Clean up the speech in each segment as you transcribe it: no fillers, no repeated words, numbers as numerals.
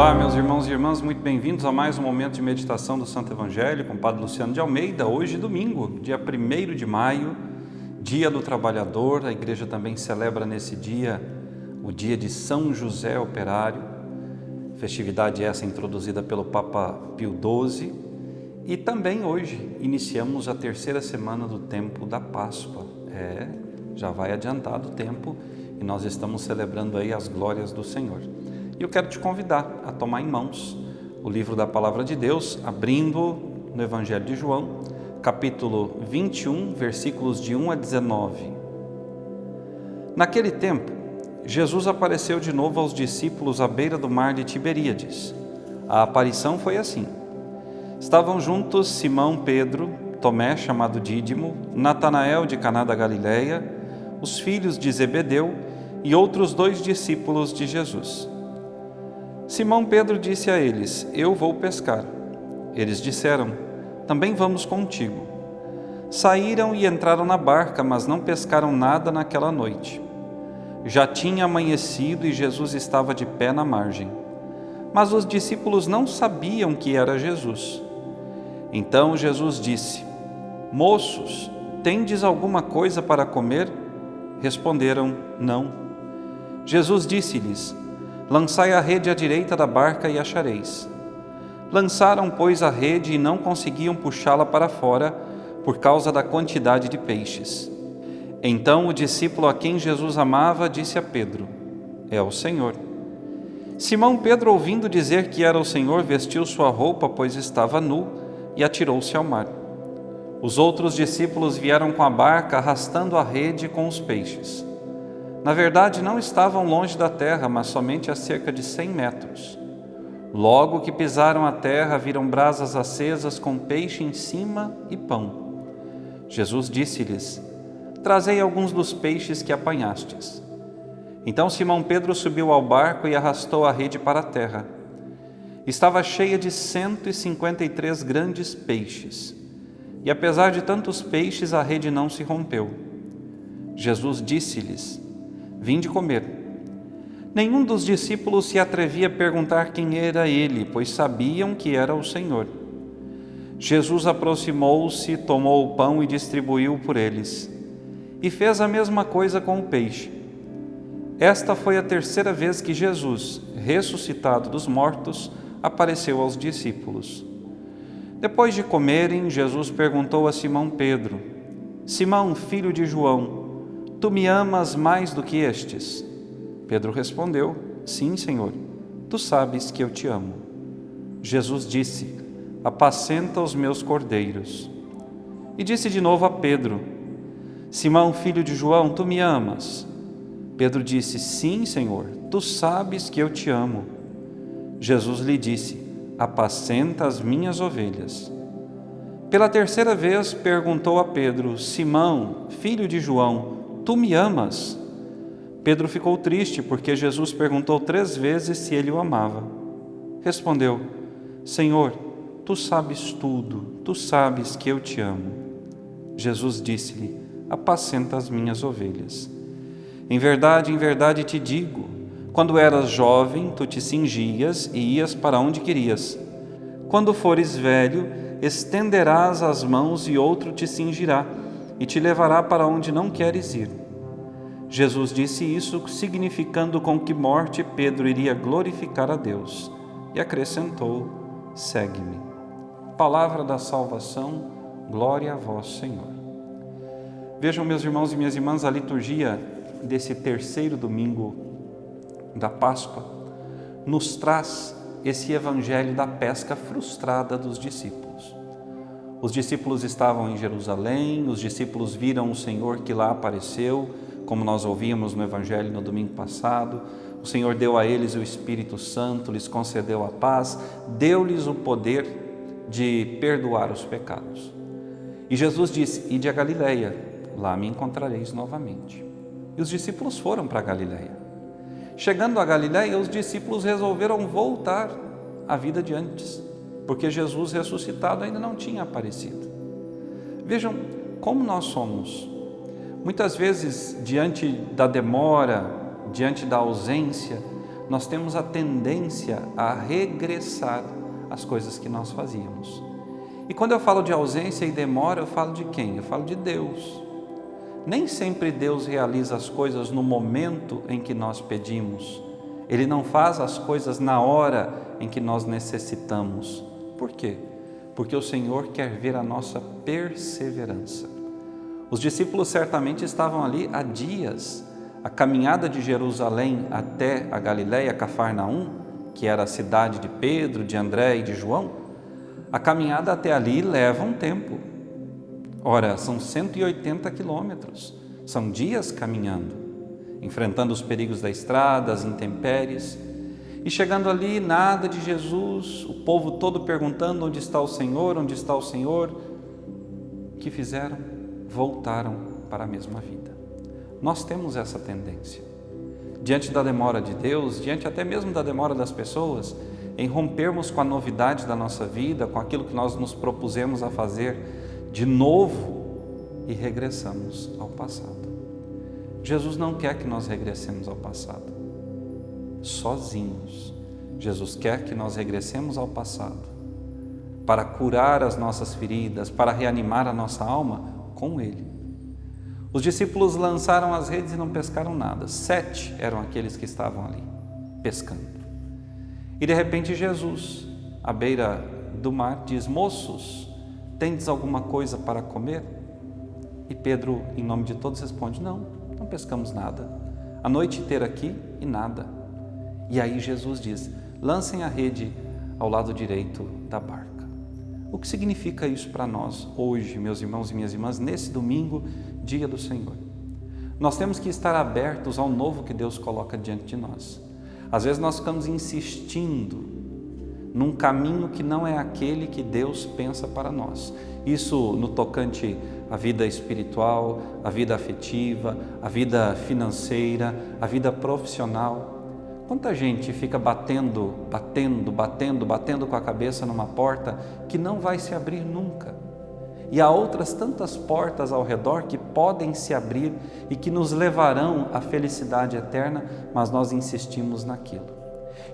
Olá, meus irmãos e irmãs, muito bem-vindos a mais um momento de meditação do Santo Evangelho com o Padre Luciano de Almeida. Hoje, domingo, dia 1º de maio, Dia do Trabalhador. A igreja também celebra nesse dia o dia de São José Operário, festividade essa introduzida pelo Papa Pio XII. E também hoje iniciamos a terceira semana do tempo da Páscoa. Já vai adiantado o tempo e nós estamos celebrando aí as glórias do Senhor. E eu quero te convidar a tomar em mãos o livro da Palavra de Deus, abrindo no Evangelho de João, capítulo 21, versículos de 1 a 19. Naquele tempo, Jesus apareceu de novo aos discípulos à beira do mar de Tiberíades. A aparição foi assim: estavam juntos Simão Pedro, Tomé, chamado Dídimo, Natanael de Caná da Galileia, os filhos de Zebedeu e outros 2 discípulos de Jesus. Simão Pedro disse a eles: eu vou pescar. Eles disseram: também vamos contigo. Saíram e entraram na barca, mas não pescaram nada naquela noite. Já tinha amanhecido e Jesus estava de pé na margem. Mas os discípulos não sabiam que era Jesus. Então Jesus disse: moços, tendes alguma coisa para comer? Responderam: não. Jesus disse-lhes: lançai a rede à direita da barca e achareis. Lançaram, pois, a rede e não conseguiam puxá-la para fora por causa da quantidade de peixes. Então o discípulo a quem Jesus amava disse a Pedro: é o Senhor. Simão Pedro, ouvindo dizer que era o Senhor, vestiu sua roupa, pois estava nu, e atirou-se ao mar. Os outros discípulos vieram com a barca, arrastando a rede com os peixes. Na verdade, não estavam longe da terra, mas somente a cerca de 100 metros. Logo que pisaram a terra, viram brasas acesas com peixe em cima e pão. Jesus disse-lhes: trazei alguns dos peixes que apanhastes. Então Simão Pedro subiu ao barco e arrastou a rede para a terra. Estava cheia de 153 grandes peixes. E apesar de tantos peixes, a rede não se rompeu. Jesus disse-lhes: vinde comer. Nenhum dos discípulos se atrevia a perguntar quem era ele, pois sabiam que era o Senhor. Jesus aproximou-se, tomou o pão e distribuiu por eles. E fez a mesma coisa com o peixe. Esta foi a terceira vez que Jesus, ressuscitado dos mortos, apareceu aos discípulos. Depois de comerem, Jesus perguntou a Simão Pedro: Simão, filho de João, tu me amas mais do que estes? Pedro respondeu: sim, Senhor, tu sabes que eu te amo. Jesus disse: apacenta os meus cordeiros. E disse de novo a Pedro: Simão, filho de João, tu me amas? Pedro disse: sim, Senhor, tu sabes que eu te amo. Jesus lhe disse: apacenta as minhas ovelhas. Pela terceira vez perguntou a Pedro: Simão, filho de João, tu me amas? Pedro ficou triste porque Jesus perguntou 3 vezes se ele o amava. Respondeu: Senhor, tu sabes tudo, tu sabes que eu te amo. Jesus disse-lhe: apacenta as minhas ovelhas. Em verdade te digo, quando eras jovem, tu te cingias e ias para onde querias. Quando fores velho, estenderás as mãos e outro te cingirá e te levará para onde não queres ir. Jesus disse isso, significando com que morte Pedro iria glorificar a Deus, e acrescentou: segue-me. Palavra da salvação, glória a vós, Senhor. Vejam, meus irmãos e minhas irmãs, a liturgia desse terceiro domingo da Páscoa nos traz esse evangelho da pesca frustrada dos discípulos. Os discípulos estavam em Jerusalém, os discípulos viram o Senhor que lá apareceu, como nós ouvimos no Evangelho no domingo passado. O Senhor deu a eles o Espírito Santo, lhes concedeu a paz, deu-lhes o poder de perdoar os pecados. E Jesus disse: ide a Galileia, lá me encontrareis novamente. E os discípulos foram para a Galileia. Chegando a Galileia, os discípulos resolveram voltar à vida de antes, porque Jesus ressuscitado ainda não tinha aparecido. Vejam como nós somos. Muitas vezes, diante da demora, diante da ausência, nós temos a tendência a regressar às coisas que nós fazíamos. E quando eu falo de ausência e demora, eu falo de quem? Eu falo de Deus. Nem sempre Deus realiza as coisas no momento em que nós pedimos. Ele não faz as coisas na hora em que nós necessitamos. Por quê? Porque o Senhor quer ver a nossa perseverança. Os discípulos certamente estavam ali há dias. A caminhada de Jerusalém até a Galiléia, Cafarnaum, que era a cidade de Pedro, de André e de João, a caminhada até ali leva um tempo. Ora, são 180 quilômetros, são dias caminhando, enfrentando os perigos da estrada, as intempéries, e chegando ali, nada de Jesus, o povo todo perguntando: onde está o Senhor, onde está o Senhor? O que fizeram? Voltaram para a mesma vida. Nós temos essa tendência, diante da demora de Deus, diante até mesmo da demora das pessoas, em rompermos com a novidade da nossa vida, com aquilo que nós nos propusemos a fazer de novo e regressamos ao passado. Jesus não quer que nós regressemos ao passado sozinhos. Jesus quer que nós regressemos ao passado para curar as nossas feridas, para reanimar a nossa alma com Ele. Os discípulos lançaram as redes e não pescaram nada. 7 eram aqueles que estavam ali, pescando. E de repente Jesus, à beira do mar, diz: moços, tendes alguma coisa para comer? E Pedro, em nome de todos, responde: não pescamos nada. A noite inteira aqui e nada. E aí Jesus diz: lancem a rede ao lado direito da barca. O que significa isso para nós hoje, meus irmãos e minhas irmãs, nesse domingo, dia do Senhor? Nós temos que estar abertos ao novo que Deus coloca diante de nós. Às vezes nós ficamos insistindo num caminho que não é aquele que Deus pensa para nós. Isso no tocante à vida espiritual, à vida afetiva, à vida financeira, à vida profissional. Quanta gente fica batendo com a cabeça numa porta que não vai se abrir nunca. E há outras tantas portas ao redor que podem se abrir e que nos levarão à felicidade eterna, mas nós insistimos naquilo.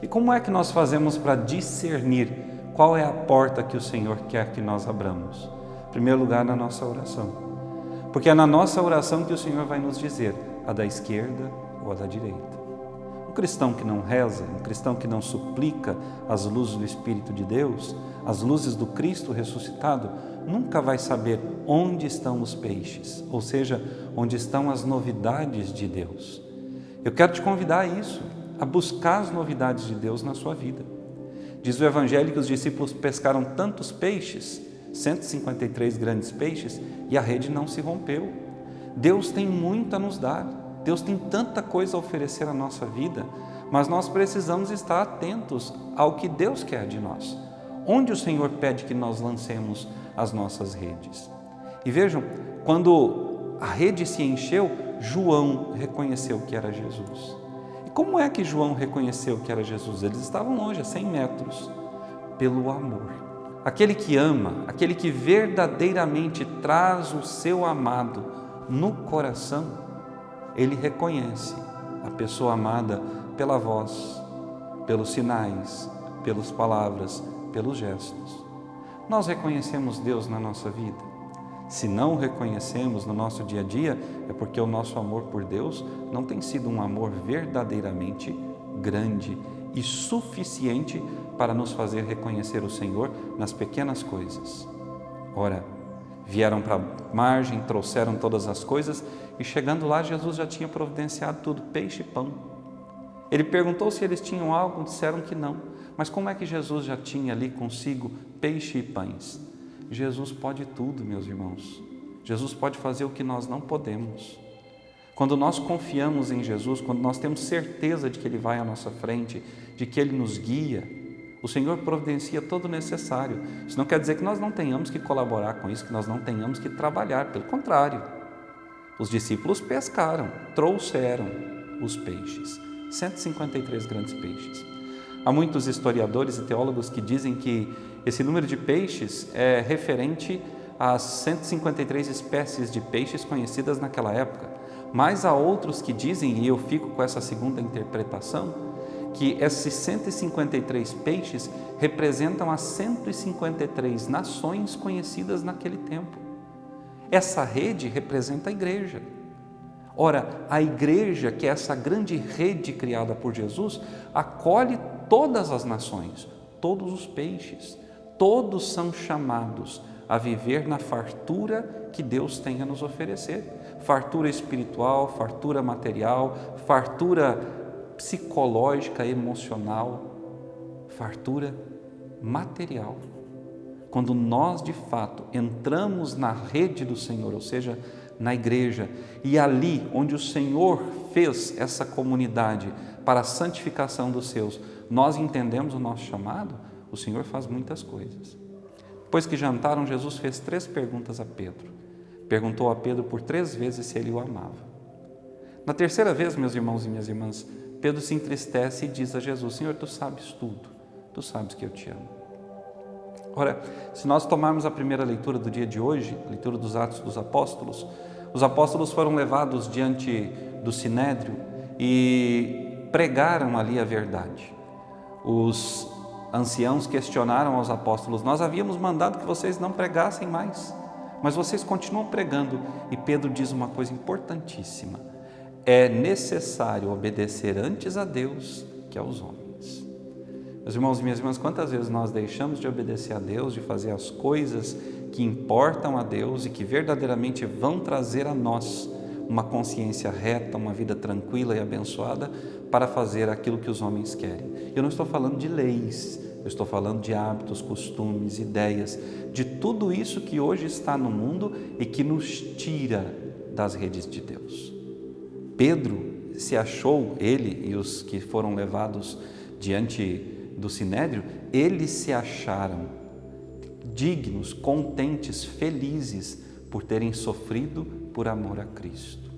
E como é que nós fazemos para discernir qual é a porta que o Senhor quer que nós abramos? Em primeiro lugar, na nossa oração. Porque é na nossa oração que o Senhor vai nos dizer a da esquerda ou a da direita. Um cristão que não reza, um cristão que não suplica as luzes do Espírito de Deus, as luzes do Cristo ressuscitado, nunca vai saber onde estão os peixes, ou seja, onde estão as novidades de Deus. Eu quero te convidar a isso, a buscar as novidades de Deus na sua vida. Diz o Evangelho que os discípulos pescaram tantos peixes, 153 grandes peixes, e a rede não se rompeu. Deus tem muito a nos dar, Deus tem tanta coisa a oferecer à nossa vida, mas nós precisamos estar atentos ao que Deus quer de nós. Onde o Senhor pede que nós lancemos as nossas redes? E vejam, quando a rede se encheu, João reconheceu que era Jesus. E como é que João reconheceu que era Jesus? Eles estavam longe, a 100 metros, pelo amor. Aquele que ama, aquele que verdadeiramente traz o seu amado no coração, ele reconhece a pessoa amada pela voz, pelos sinais, pelas palavras, pelos gestos. Nós reconhecemos Deus na nossa vida. Se não o reconhecemos no nosso dia a dia, é porque o nosso amor por Deus não tem sido um amor verdadeiramente grande e suficiente para nos fazer reconhecer o Senhor nas pequenas coisas. Ora, vieram para a margem, trouxeram todas as coisas e chegando lá, Jesus já tinha providenciado tudo, peixe e pão. Ele perguntou se eles tinham algo, disseram que não. Mas como é que Jesus já tinha ali consigo peixe e pães? Jesus pode tudo, meus irmãos. Jesus pode fazer o que nós não podemos. Quando nós confiamos em Jesus, quando nós temos certeza de que Ele vai à nossa frente, de que Ele nos guia, o Senhor providencia todo o necessário. Isso não quer dizer que nós não tenhamos que colaborar com isso, que nós não tenhamos que trabalhar. Pelo contrário, os discípulos pescaram, trouxeram os peixes, 153 grandes peixes. Há muitos historiadores e teólogos que dizem que esse número de peixes é referente às 153 espécies de peixes conhecidas naquela época. Mas há outros que dizem, e eu fico com essa segunda interpretação, que esses 153 peixes representam as 153 nações conhecidas naquele tempo. Essa rede representa a igreja. Ora, a igreja, que é essa grande rede criada por Jesus, acolhe todas as nações, todos os peixes, todos são chamados a viver na fartura que Deus tem a nos oferecer. Fartura espiritual, fartura material, fartura psicológica, emocional, fartura material. Quando nós de fato entramos na rede do Senhor, ou seja, na igreja, e ali onde o Senhor fez essa comunidade para a santificação dos seus, nós entendemos o nosso chamado, o Senhor faz muitas coisas. Depois que jantaram, Jesus fez 3 perguntas a Pedro. Perguntou a Pedro por 3 vezes se ele o amava. Na terceira vez, meus irmãos e minhas irmãs, Pedro se entristece e diz a Jesus: Senhor, tu sabes tudo, tu sabes que eu te amo. Ora, se nós tomarmos a primeira leitura do dia de hoje, a leitura dos Atos dos Apóstolos, os apóstolos foram levados diante do Sinédrio e pregaram ali a verdade. Os anciãos questionaram aos apóstolos: nós havíamos mandado que vocês não pregassem mais, mas vocês continuam pregando. E Pedro diz uma coisa importantíssima: é necessário obedecer antes a Deus que aos homens. Meus irmãos e minhas irmãs, quantas vezes nós deixamos de obedecer a Deus, de fazer as coisas que importam a Deus e que verdadeiramente vão trazer a nós uma consciência reta, uma vida tranquila e abençoada, para fazer aquilo que os homens querem. Eu não estou falando de leis, eu estou falando de hábitos, costumes, ideias, de tudo isso que hoje está no mundo e que nos tira das redes de Deus. Pedro se achou, ele e os que foram levados diante do Sinédrio, eles se acharam dignos, contentes, felizes por terem sofrido por amor a Cristo.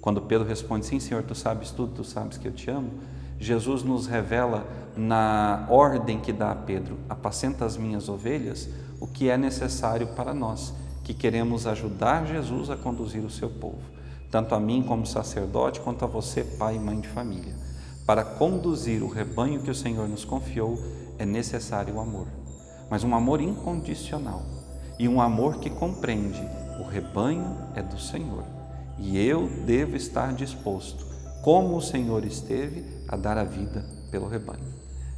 Quando Pedro responde: sim, Senhor, tu sabes tudo, tu sabes que eu te amo, Jesus nos revela na ordem que dá a Pedro: apacenta as minhas ovelhas, o que é necessário para nós, que queremos ajudar Jesus a conduzir o seu povo, tanto a mim como sacerdote, quanto a você, pai e mãe de família. Para conduzir o rebanho que o Senhor nos confiou, é necessário o amor, mas um amor incondicional e um amor que compreende: o rebanho é do Senhor e eu devo estar disposto, como o Senhor esteve, a dar a vida pelo rebanho.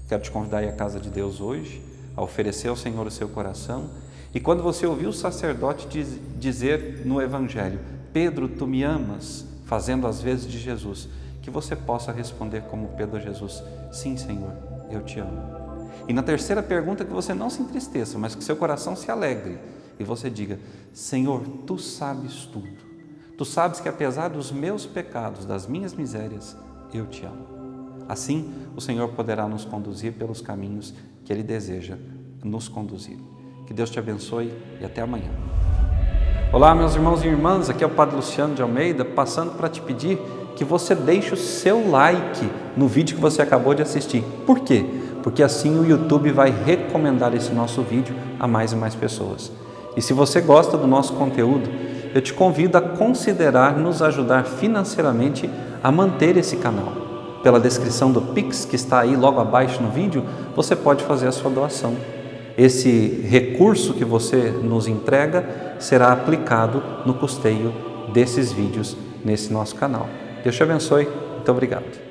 Quero te convidar a ir à casa de Deus hoje, a oferecer ao Senhor o seu coração, e quando você ouvir o sacerdote dizer no Evangelho: Pedro, tu me amas, fazendo as vezes de Jesus, que você possa responder como Pedro a Jesus: sim, Senhor, eu te amo. E na terceira pergunta, que você não se entristeça, mas que seu coração se alegre e você diga: Senhor, tu sabes tudo. Tu sabes que apesar dos meus pecados, das minhas misérias, eu te amo. Assim, o Senhor poderá nos conduzir pelos caminhos que Ele deseja nos conduzir. Que Deus te abençoe e até amanhã. Olá, meus irmãos e irmãs, aqui é o Padre Luciano de Almeida, passando para te pedir que você deixe o seu like no vídeo que você acabou de assistir. Por quê? Porque assim o YouTube vai recomendar esse nosso vídeo a mais e mais pessoas. E se você gosta do nosso conteúdo, eu te convido a considerar nos ajudar financeiramente a manter esse canal. Pela descrição do Pix, que está aí logo abaixo no vídeo, você pode fazer a sua doação. Esse recurso que você nos entrega será aplicado no custeio desses vídeos nesse nosso canal. Deus te abençoe. Muito obrigado.